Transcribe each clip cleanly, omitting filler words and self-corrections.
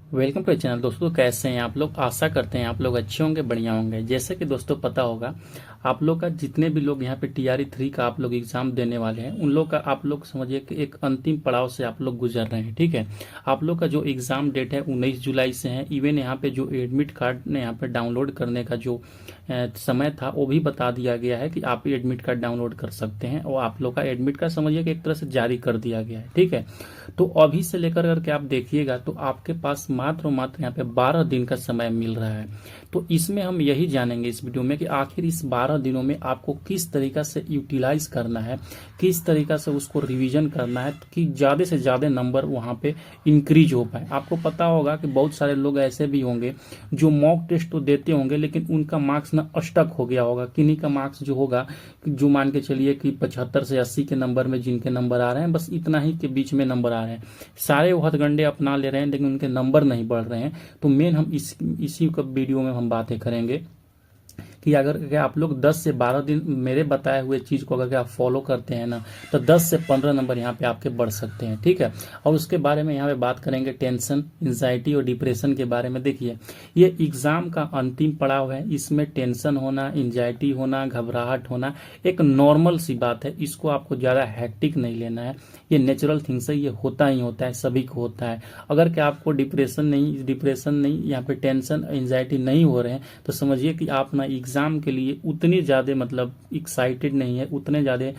Welcome to channel. दोस्तों कैसे हैं आप लोग? आशा करते हैं आप लोग अच्छे होंगे, बढ़िया होंगे। जैसे कि दोस्तों पता होगा आप लोग का, जितने भी लोग यहाँ पे टीआरई 3 का आप लोग एग्जाम देने वाले हैं उन लोग का आप लोग समझिए कि एक अंतिम पड़ाव से आप लोग गुजर रहे हैं। ठीक है, आप लोग का जो एग्जाम डेट है 19 जुलाई से है। इवन यहाँ पे जो एडमिट कार्ड ने यहाँ पे डाउनलोड करने का जो समय था वो भी बता दिया गया है कि आप एडमिट कार्ड डाउनलोड कर सकते हैं, और आप लोग का एडमिट कार्ड समझिए कि एक तरह से जारी कर दिया गया है। ठीक है, तो अभी से लेकर करके आप देखिएगा तो आपके पास मात्र और मात्र यहाँ पे 12 दिन का समय मिल रहा है। तो इसमें हम यही जानेंगे इस वीडियो में कि आखिर इस 12 दिनों में आपको किस तरीका से यूटिलाइज करना है, किस तरीका से उसको रिवीजन करना है कि ज़्यादा से ज़्यादा नंबर वहाँ पे इंक्रीज हो पाए। आपको पता होगा कि बहुत सारे लोग ऐसे भी होंगे जो मॉक टेस्ट तो देते होंगे लेकिन उनका मार्क्स ना अटक हो गया होगा। किन्हीं का मार्क्स जो होगा, जो मान के चलिए कि 75 से 80 के नंबर में जिनके नंबर आ रहे हैं, बस इतना ही के बीच में नंबर आ रहे हैं। सारे वो हथगंडे अपना ले रहे हैं लेकिन उनके नंबर नहीं बढ़ रहे हैं। तो मेन हम इसी का वीडियो में हम बातें करेंगे कि अगर आप लोग 10 से 12 दिन मेरे बताए हुए चीज़ को अगर आप फॉलो करते हैं ना, तो 10 से 15 नंबर यहाँ पे आपके बढ़ सकते हैं। ठीक है, और उसके बारे में यहाँ पे बात करेंगे टेंशन, एंजाइटी और डिप्रेशन के बारे में। देखिए, ये एग्ज़ाम का अंतिम पड़ाव है। इसमें टेंशन होना, एंजाइटी होना, घबराहट होना एक नॉर्मल सी बात है। इसको आपको ज़्यादा हैक्टिक नहीं लेना है। ये नेचुरल थिंग्स है, ये होता ही होता है, सभी को होता है। अगर क्या आपको डिप्रेशन नहीं यहाँ पे टेंशन एंजाइटी नहीं हो रहे हैं तो समझिए कि आप ना एग्जाम के लिए उतनी ज़्यादा मतलब एक्साइटेड नहीं है, उतने ज़्यादा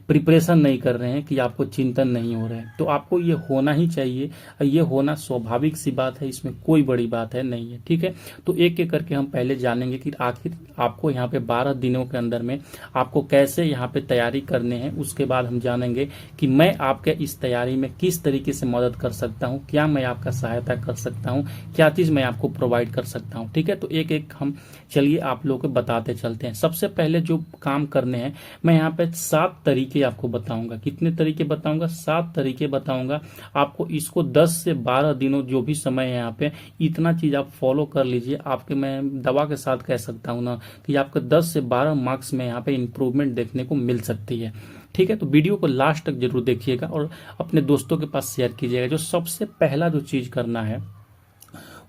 प्रिपरेशन नहीं कर रहे हैं कि आपको चिंतन नहीं हो रहा है। तो आपको ये होना ही चाहिए, ये होना स्वाभाविक सी बात है, इसमें कोई बड़ी बात है नहीं है। ठीक है, तो एक एक करके हम पहले जानेंगे कि आखिर आपको यहाँ पे 12 दिनों के अंदर में आपको कैसे यहाँ पे तैयारी करने हैं। उसके बाद हम जानेंगे कि मैं आपके इस तैयारी में किस तरीके से मदद कर सकता हूँ, क्या मैं आपका सहायता कर सकता हूँ, क्या चीज़ मैं आपको प्रोवाइड कर सकता हूँ। ठीक है, तो एक एक हम चलिए आप लोग को बताते चलते हैं। सबसे पहले जो काम करने हैं, मैं यहाँ पे 7 तरीके आपको बताऊंगा। कितने तरीके बताऊंगा? 7 तरीके बताऊंगा आपको। इसको 10 से 12 दिनों जो भी समय है यहाँ पे, इतना चीज आप फॉलो कर लीजिए। आपके मैं दवा के साथ कह सकता हूँ ना कि आपके 10 से 12 मार्क्स में यहाँ पे इंप्रूवमेंट देखने को मिल सकती है। ठीक है, तो वीडियो को लास्ट तक जरूर देखिएगा और अपने दोस्तों के पास शेयर कीजिएगा। जो सबसे पहला जो चीज करना है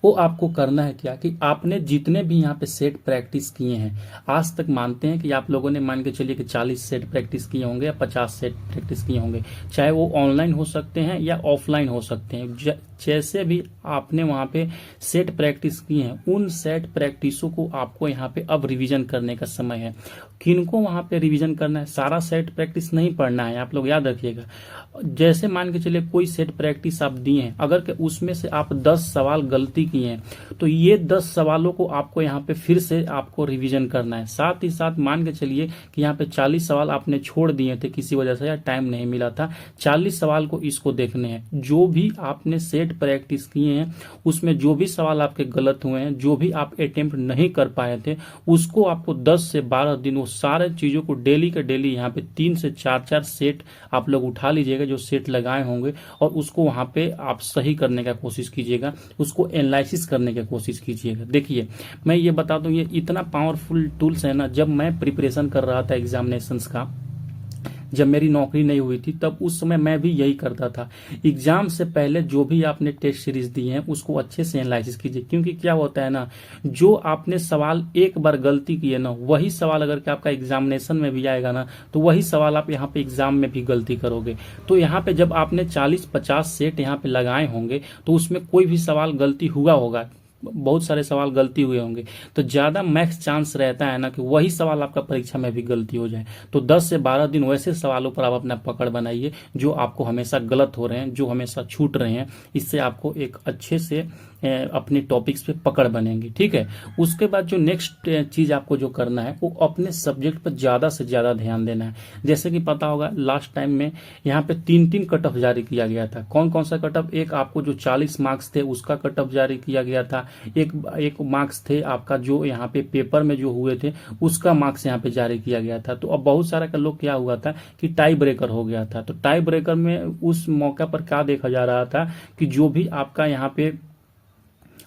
वो आपको करना है क्या कि आपने जितने भी यहाँ पे सेट प्रैक्टिस किए हैं आज तक, मानते हैं कि आप लोगों ने मान के चलिए कि 40 सेट प्रैक्टिस किए होंगे या 50 सेट प्रैक्टिस किए होंगे, चाहे वो ऑनलाइन हो सकते हैं या ऑफलाइन हो सकते हैं। जैसे भी आपने वहाँ पे सेट प्रैक्टिस किए हैं उन सेट प्रैक्टिसों को आपको यहाँ पे अब रिवीजन करने का समय है। किनको वहाँ पे रिवीजन करना है? सारा सेट प्रैक्टिस नहीं पढ़ना है, आप लोग याद रखिएगा। जैसे मान के चलिए कोई सेट प्रैक्टिस आप दिए हैं, अगर के उसमें से आप 10 सवाल गलती किए हैं तो ये 10 सवालों को आपको यहाँ पे फिर से आपको रिवीजन करना है। साथ ही साथ मान के चलिए कि यहाँ पे 40 सवाल आपने छोड़ दिए थे किसी वजह से या टाइम नहीं मिला था, 40 सवाल को इसको देखने हैं। जो भी आपने सेट प्रैक्टिस किए हैं उसमें जो भी सवाल आपके गलत हुए हैं, जो भी आप अटेम्प्ट नहीं कर पाए थे, उसको आपको 10 से 12 दिन वो सारे चीजों को डेली के डेली यहाँ पे 3 से 4 सेट आप लोग उठा लीजिएगा जो सेट लगाए होंगे, और उसको वहां पे आप सही करने का कोशिश कीजिएगा, उसको एनालिसिस करने की कोशिश कीजिएगा। देखिए, मैं ये बता दूं, ये इतना पावरफुल टूल्स है ना। जब मैं प्रिपरेशन कर रहा था एग्जामिनेशंस का, जब मेरी नौकरी नहीं हुई थी, तब उस समय मैं भी यही करता था। एग्जाम से पहले जो भी आपने टेस्ट सीरीज दी है उसको अच्छे से एनालिसिस कीजिए, क्योंकि क्या होता है ना, जो आपने सवाल एक बार गलती किए ना, वही सवाल अगर के आपका एग्जामिनेशन में भी आएगा ना, तो वही सवाल आप यहाँ पे एग्जाम में भी गलती करोगे। तो यहाँ पे जब आपने 40-50 सेट यहाँ पे लगाए होंगे तो उसमें कोई भी सवाल गलती हुआ होगा, बहुत सारे सवाल गलती हुए होंगे, तो ज्यादा मैक्स चांस रहता है ना कि वही सवाल आपका परीक्षा में भी गलती हो जाए। तो 10 से 12 दिन वैसे सवालों पर आप अपना पकड़ बनाइए जो आपको हमेशा गलत हो रहे हैं, जो हमेशा छूट रहे हैं। इससे आपको एक अच्छे से अपने टॉपिक्स पे पकड़ बनेंगी। ठीक है, उसके बाद जो नेक्स्ट चीज आपको जो करना है वो अपने सब्जेक्ट पर ज्यादा से ज्यादा ध्यान देना है। जैसे कि पता होगा लास्ट टाइम में यहाँ पे 3-3 कट ऑफ जारी किया गया था। कौन कौन सा कट ऑफ? एक आपको जो 40 मार्क्स थे उसका कट ऑफ जारी किया गया था, एक मार्क्स थे आपका जो यहाँ पे पेपर में जो हुए थे उसका मार्क्स यहाँ पे जारी किया गया था। तो अब बहुत सारा का लोग क्या हुआ था कि टाई ब्रेकर हो गया था। तो टाई ब्रेकर में उस मौका पर क्या देखा जा रहा था कि जो भी आपका यहाँ पे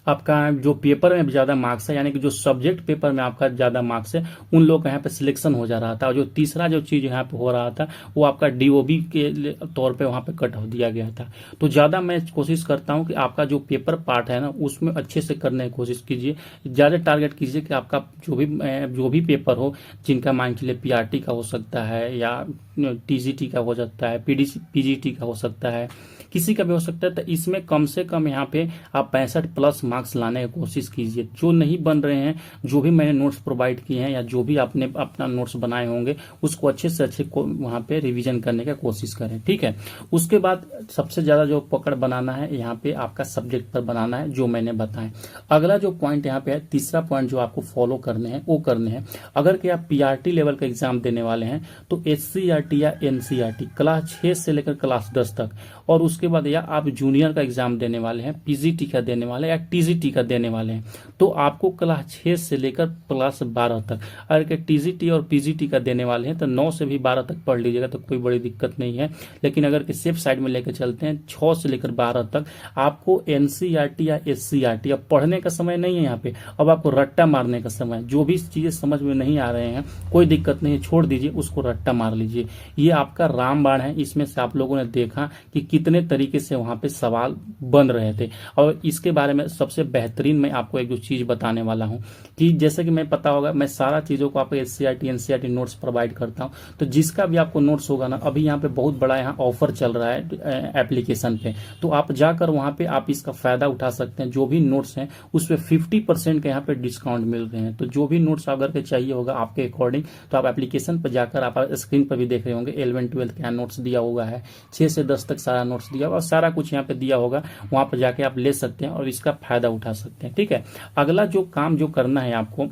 आपका जो पेपर में ज़्यादा मार्क्स है, यानी कि जो सब्जेक्ट पेपर में आपका ज़्यादा मार्क्स है, उन लोग का यहाँ पे सिलेक्शन हो जा रहा था। और जो तीसरा जो चीज़ यहाँ पे हो रहा था वो आपका डीओबी के तौर पे वहाँ पे कट ऑफ दिया गया था। तो ज़्यादा मैं कोशिश करता हूँ कि आपका जो पेपर पार्ट है ना उसमें अच्छे से करने की कोशिश कीजिए, ज़्यादा टारगेट कीजिए कि आपका जो भी पेपर हो, जिनका मान के लिए पीआरटी का हो सकता है या टीजीटी का हो सकता है, पीजीटी का हो सकता है, किसी का भी हो सकता है। तो इसमें कम से कम यहाँ पे आप 65+ मार्क्स लाने की कोशिश कीजिए। जो नहीं बन रहे हैं, जो भी मैंने नोट्स प्रोवाइड किए हैं या जो भी आपने अपना नोट्स बनाए होंगे, उसको अच्छे से अच्छे वहाँ पे रिवीजन करने की कोशिश करें, ठीक है। उसके बाद सबसे ज़्यादा जो पकड़ बनाना है यहाँ पे आपका सब्जेक्ट पर बनाना है, जो मैंने बताया। अगला जो पॉइंट यहाँ पे है, तीसरा पॉइंट जो आपको फॉलो करने हैं वो करने हैं। अगर कि आप पीआरटी लेवल का एग्जाम देने वाले हैं तो एससीईआरटी या एनसीईआरटी क्लास 6 से लेकर क्लास 10 तक, और उसके बाद या आप जूनियर का एग्जाम देने वाले हैं, पीजीटी का देने वाले हैं या टीजीटी का देने वाले हैं, तो आपको क्लास 6 से लेकर क्लास 12 तक, अगर टीजीटी और पीजीटी का देने वाले हैं तो 9 से भी 12 तक पढ़ लीजिएगा, तो कोई बड़ी दिक्कत नहीं है। लेकिन अगर कि सेफ साइड में लेकर चलते हैं 6 से लेकर 12 तक, आपको एनसीईआरटी या एससीईआरटी, अब पढ़ने का समय नहीं है यहाँ पे, अब आपको रट्टा मारने का समय। जो भी चीजें समझ में नहीं आ रहे हैं कोई दिक्कत नहीं है, छोड़ दीजिए, उसको रट्टा मार लीजिए। ये आपका रामबाण है, इसमें से आप लोगों ने देखा कि कितने तरीके से वहां पे सवाल बन रहे थे। और इसके बारे में सबसे बेहतरीन मैं आपको एक जो चीज बताने वाला हूं कि जैसे कि मैं पता होगा, मैं सारा चीजों को आपको एससीईआरटी एनसीईआरटी नोट्स प्रोवाइड करता हूं, तो जिसका भी आपको नोट्स होगा ना, अभी यहाँ पे बहुत बड़ा यहाँ ऑफर चल रहा है एप्लीकेशन पे, तो आप जाकर वहां पे आप इसका फायदा उठा सकते हैं। जो भी नोट्स हैं उस पर 50% का यहाँ पे डिस्काउंट मिल रहे हैं। तो जो भी नोट्स अगर के चाहिए होगा आपके अकॉर्डिंग, तो आप एप्लीकेशन पर जाकर, आप स्क्रीन पर भी देख रहे होंगे 11-12 का नोट्स दिया हुआ है, 6 से 10 तक सारा नोट्स दिया हुआ और सारा कुछ यहाँ पे दिया होगा, वहां पर जाके आप ले सकते हैं और इसका फायदा उठा सकते हैं, ठीक है। अगला जो काम जो करना है आपको,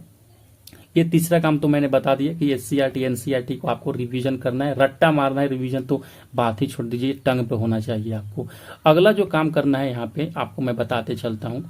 ये तीसरा काम तो मैंने बता दिया कि एससीईआरटी एनसीईआरटी को आपको रिवीजन करना है, रट्टा मारना है, रिवीजन तो बात ही छोड़ दीजिए, टंग पे होना चाहिए आपको। अगला जो काम करना है यहाँ पे आपको मैं बताते चलता हूँ।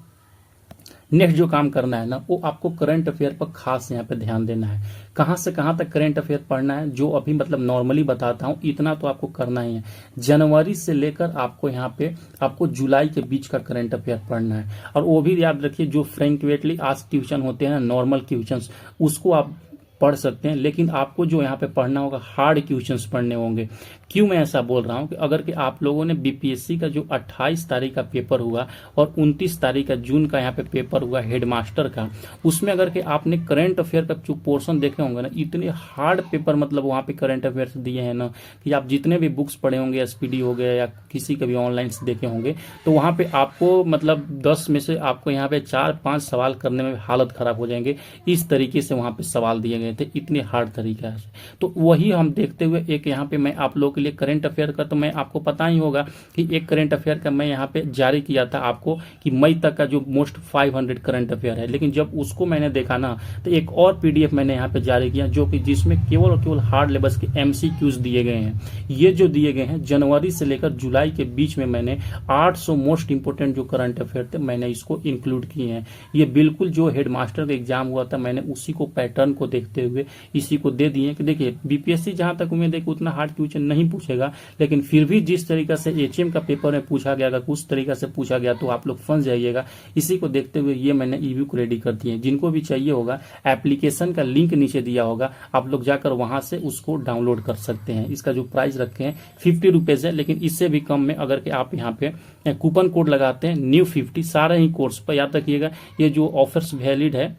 नेक्स्ट जो काम करना है ना, वो आपको करंट अफेयर पर खास यहाँ पे ध्यान देना है। कहाँ से कहाँ तक करंट अफेयर पढ़ना है, जो अभी मतलब नॉर्मली बताता हूँ, इतना तो आपको करना ही है। जनवरी से लेकर आपको यहाँ पे आपको जुलाई के बीच का करंट अफेयर पढ़ना है। और वो भी याद रखिए, जो फ्रेंक्वेटली आस्क्ड क्वेश्चन होते हैं ना, नॉर्मल क्वेश्चंस, उसको आप पढ़ सकते हैं, लेकिन आपको जो यहाँ पे पढ़ना होगा हार्ड क्वेश्चंस पढ़ने होंगे। क्यों मैं ऐसा बोल रहा हूँ कि अगर कि आप लोगों ने बीपीएससी का जो 28 तारीख का पेपर हुआ और 29 तारीख का जून का यहाँ पे पेपर हुआ हेडमास्टर का, उसमें अगर कि आपने करंट अफेयर का जो पोर्शन देखे होंगे ना, इतने हार्ड पेपर मतलब वहाँ पे करंट अफेयर्स दिए हैं ना, कि आप जितने भी बुक्स पढ़े होंगे, एसपीडी हो गया या किसी का भी ऑनलाइन से देखे होंगे, तो वहाँ पे आपको मतलब 10 में से आपको यहाँ पे 4-5 सवाल करने में हालत खराब हो जाएंगे। इस तरीके से वहाँ पे सवाल दिए गए थे, इतने हार्ड तरीका से। तो वही हम देखते हुए एक यहाँ पे मैं आप लोगों के लिए करंट अफेयर का, तो मैं आपको पता ही होगा कि एक करंट अफेयर का मैं यहाँ पे जारी किया था आपको कि मई तक का जो मोस्ट 500 करंट अफेयर है। लेकिन जब उसको मैंने देखा ना, तो एक और पीडीएफ मैंने यहाँ पे जारी किया, जो कि जिसमें केवल और केवल हार्ड लेवल्स के एमसीक्यूज दिए गए हैं। ये जो दिए गए हैं जनवरी से लेकर जुलाई के बीच में, मैंने 800 मोस्ट इंपोर्टेंट जो करंट अफेयर थे मैंने इसको इंक्लूड किए हैं। ये बिल्कुल जो हेडमास्टर का एग्जाम हुआ था, मैंने उसी को पैटर्न को देखते हुए इसी को दे दिए कि देखिए बीपीएससी जहां तक उम्मीद है कि उतना हार्ड क्वेश्चन नहीं पूछेगा, लेकिन फिर भी जिस तरीका से एचएम का पेपर में पूछा गया, अगर उस तरीका से पूछा गया तो आप लोग फंस जाइएगा। इसी को देखते हुए ये मैंने ईव्यू को रेडी कर दिए। जिनको भी चाहिए होगा, एप्लीकेशन का लिंक नीचे दिया होगा, आप लोग जाकर वहां से उसको डाउनलोड कर सकते हैं। इसका जो प्राइस रखे हैं 50 रुपीज है, लेकिन इससे भी कम में अगर कि आप यहाँ पे कूपन कोड लगाते हैं न्यू 50 सारे ही कोर्स पर, याद रखिएगा ये जो ऑफर्स वैलिड है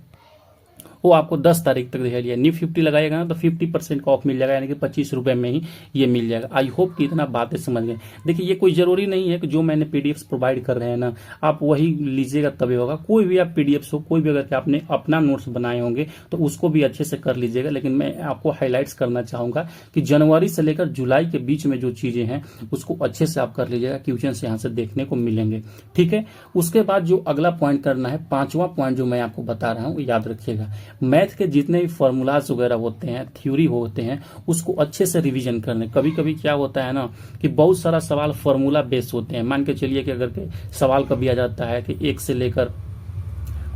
वो आपको 10 तारीख तक दिखाई दिया। न्यू 50 लगाएगा ना तो 50% का ऑफ मिल जाएगा, यानी कि 25 रुपए में ही ये मिल जाएगा। आई होप कि इतना बातें समझ गए। देखिए ये कोई जरूरी नहीं है कि जो मैंने पीडीएफ्स प्रोवाइड कर रहे हैं ना आप वही लीजिएगा तभी होगा। कोई भी आप पीडीएफ्स हो, कोई भी अगर आपने अपना नोट्स बनाए होंगे तो उसको भी अच्छे से कर लीजिएगा। लेकिन मैं आपको हाईलाइट्स करना चाहूंगा कि जनवरी से लेकर जुलाई के बीच में जो चीजें हैं उसको अच्छे से आप कर लीजिएगा, क्वेश्चन यहाँ से देखने को मिलेंगे, ठीक है। उसके बाद जो अगला पॉइंट करना है, 5वां पॉइंट जो मैं आपको बता रहा हूँ, याद रखिएगा, मैथ के जितने भी फॉर्मूलाज वगैरह होते हैं, थ्योरी होते हैं, उसको अच्छे से रिवीजन करने। कभी कभी क्या होता है ना कि बहुत सारा सवाल फॉर्मूला बेस्ड होते हैं। मान के चलिए कि अगर के सवाल कभी आ जाता है कि 1 से लेकर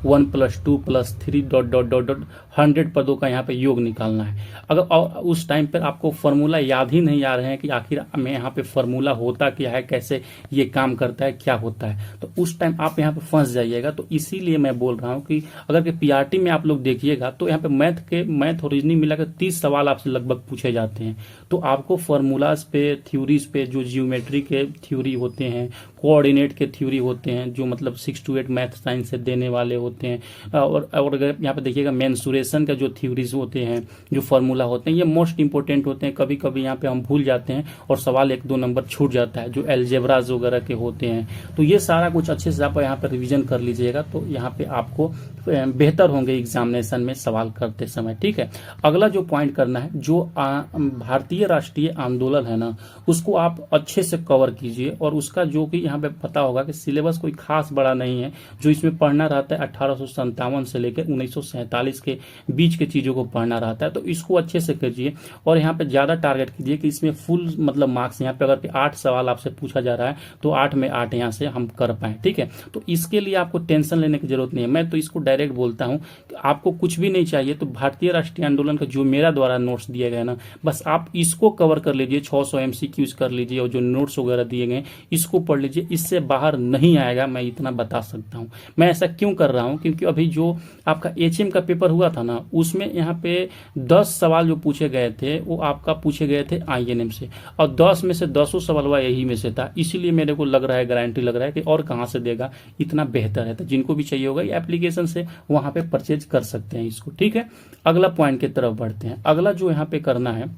1 + 2 + 3 ... 100 पदों का यहाँ पे योग निकालना है। अगर और उस टाइम पर आपको फॉर्मूला याद ही नहीं आ रहे हैं कि आखिर में यहाँ पे फॉर्मूला होता क्या है, कैसे ये काम करता है, क्या होता है, तो उस टाइम आप यहाँ पे फंस जाइएगा। तो इसीलिए मैं बोल रहा हूँ कि अगर कि पीआरटी में आप लोग देखिएगा तो यहाँ पे मैथ और रीजनिंग मिलाकर 30 सवाल आपसे लगभग पूछे जाते हैं। तो आपको फॉर्मूलाज पे, थ्योरीज पे, जो जियोमेट्री के थ्योरी होते हैं, कोऑर्डिनेट के थ्योरी होते हैं, जो मतलब 6 to 8 मैथ साइंस से देने वाले होते हैं, और अगर यहाँ पे देखिएगा मेंसुरेशन का जो थ्योरीज होते हैं, जो फॉर्मूला होते हैं, ये मोस्ट इंपॉर्टेंट होते हैं। कभी कभी यहाँ पे हम भूल जाते हैं और सवाल 1-2 नंबर छूट जाता है, जो एल्जेब्राज वगैरह के होते हैं। तो ये सारा कुछ अच्छे से आप यहाँ पे रिवीजन कर लीजिएगा, तो यहाँ पे आपको बेहतर होंगे एग्जामिनेशन में सवाल करते समय। ठीक है, अगला जो पॉइंट करना है, जो भारतीय राष्ट्रीय आंदोलन है ना, उसको आप अच्छे से कवर कीजिए। और उसका जो कि यहाँ पे पता होगा कि सिलेबस कोई खास बड़ा नहीं है, जो इसमें पढ़ना रहता है 1857 से लेकर 1947 के बीच के चीजों को पढ़ना रहता है। तो इसको अच्छे से कीजिए और यहाँ पे ज्यादा टारगेट कीजिए कि इसमें फुल मतलब मार्क्स, यहाँ पे अगर 8 सवाल आपसे पूछा जा रहा है तो 8 में 8 यहाँ से हम कर पाए। ठीक है, तो इसके लिए आपको टेंशन लेने की जरूरत नहीं है। मैं तो इसको डायरेक्ट बोलता हूँ कि आपको कुछ भी नहीं चाहिए, तो भारतीय राष्ट्रीय आंदोलन का जो मेरा द्वारा नोट्स दिए गए ना, बस आप इसको कवर कर लीजिए, 600 MCQs कर लीजिए और जो नोट्स वगैरह दिए गए इसको पढ़ लीजिए। इससे बाहर नहीं आएगा, मैं इतना बता सकता हूँ। मैं ऐसा क्यों कर रहा हूँ, क्योंकि अभी जो आपका HM का पेपर हुआ था ना, उसमें यहाँ पे 10 सवाल जो पूछे गए थे वो आपका पूछे गए थे INM से, और 10 में से 10 सवाल यही में से था। इसीलिए मेरे को लग रहा है, गारंटी लग रहा है कि और कहाँ से देगा, इतना बेहतर है। तो जिनको भी चाहिए होगा ये एप्लीकेशन से वहां पे परचेज कर सकते हैं इसको। ठीक है, अगला पॉइंट की तरफ बढ़ते हैं। अगला जो यहाँ पे करना है,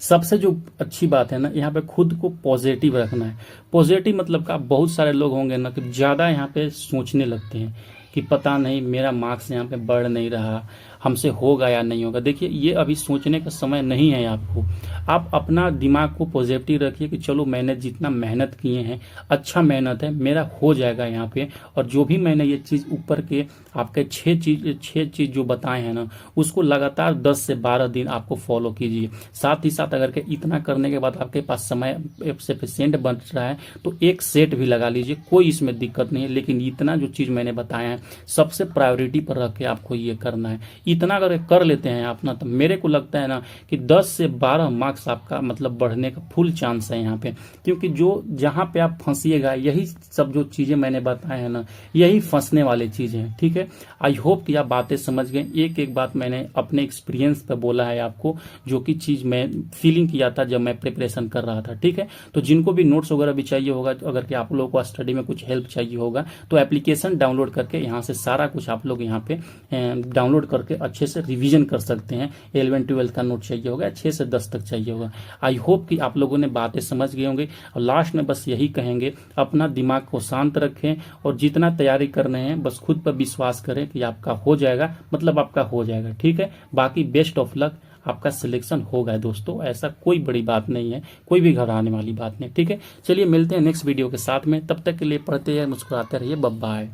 सबसे जो अच्छी बात है ना, यहाँ पे खुद को पॉजिटिव रखना है। पॉजिटिव मतलब का, बहुत सारे लोग होंगे ना कि ज्यादा यहाँ पे सोचने लगते हैं कि पता नहीं मेरा मार्क्स यहाँ पे बढ़ नहीं रहा, हमसे होगा या नहीं होगा। देखिए, ये अभी सोचने का समय नहीं है आपको। आप अपना दिमाग को पॉजिटिव रखिए कि चलो मैंने जितना मेहनत किए हैं, अच्छा मेहनत है, मेरा हो जाएगा यहाँ पे। और जो भी मैंने ये चीज ऊपर के आपके 6 चीज जो बताए हैं ना, उसको लगातार 10 से 12 दिन आपको फॉलो कीजिए। साथ ही साथ अगर के इतना करने के बाद आपके पास समय सफिशिएंट बन रहा है तो एक सेट भी लगा लीजिए, कोई इसमें दिक्कत नहीं है। लेकिन इतना जो चीज मैंने बताया है सबसे प्रायोरिटी पर रख के आपको ये करना है। इतना अगर कर लेते हैं आप ना, तो मेरे को लगता है ना कि 10 से 12 मार्क्स आपका मतलब बढ़ने का फुल चांस है यहाँ पे। क्योंकि जो जहाँ पे आप फंसिएगा, यही सब जो चीजें मैंने बताए हैं ना, यही फंसने वाली चीजें हैं। ठीक है, आई होप कि आप बातें समझ गए। एक एक बात मैंने अपने एक्सपीरियंस पे बोला है आपको, जो कि चीज मैं फीलिंग किया था जब मैं प्रिपरेशन कर रहा था। ठीक है, तो जिनको भी नोट्स वगैरह भी चाहिए होगा, अगर कि आप लोगों को स्टडी में कुछ हेल्प चाहिए होगा, तो एप्लीकेशन डाउनलोड करके यहाँ से सारा कुछ आप लोग यहाँ पे डाउनलोड करके अच्छे से रिवीजन कर सकते हैं। 11-12 का नोट चाहिए होगा, 6 से 10 तक चाहिए होगा। आई होप कि आप लोगों ने बातें समझ गए होंगे। और लास्ट में बस यही कहेंगे, अपना दिमाग को शांत रखें और जितना तैयारी कर रहे हैं बस खुद पर विश्वास करें कि आपका हो जाएगा, मतलब आपका हो जाएगा। ठीक है, बाकी बेस्ट ऑफ लक, आपका सिलेक्शन होगा दोस्तों, ऐसा कोई बड़ी बात नहीं है, कोई भी घबराने वाली बात नहीं। ठीक है, चलिए मिलते हैं नेक्स्ट वीडियो के साथ में, तब तक के लिए पढ़ते रहिए, मुस्कुराते रहिए, बाय बाय।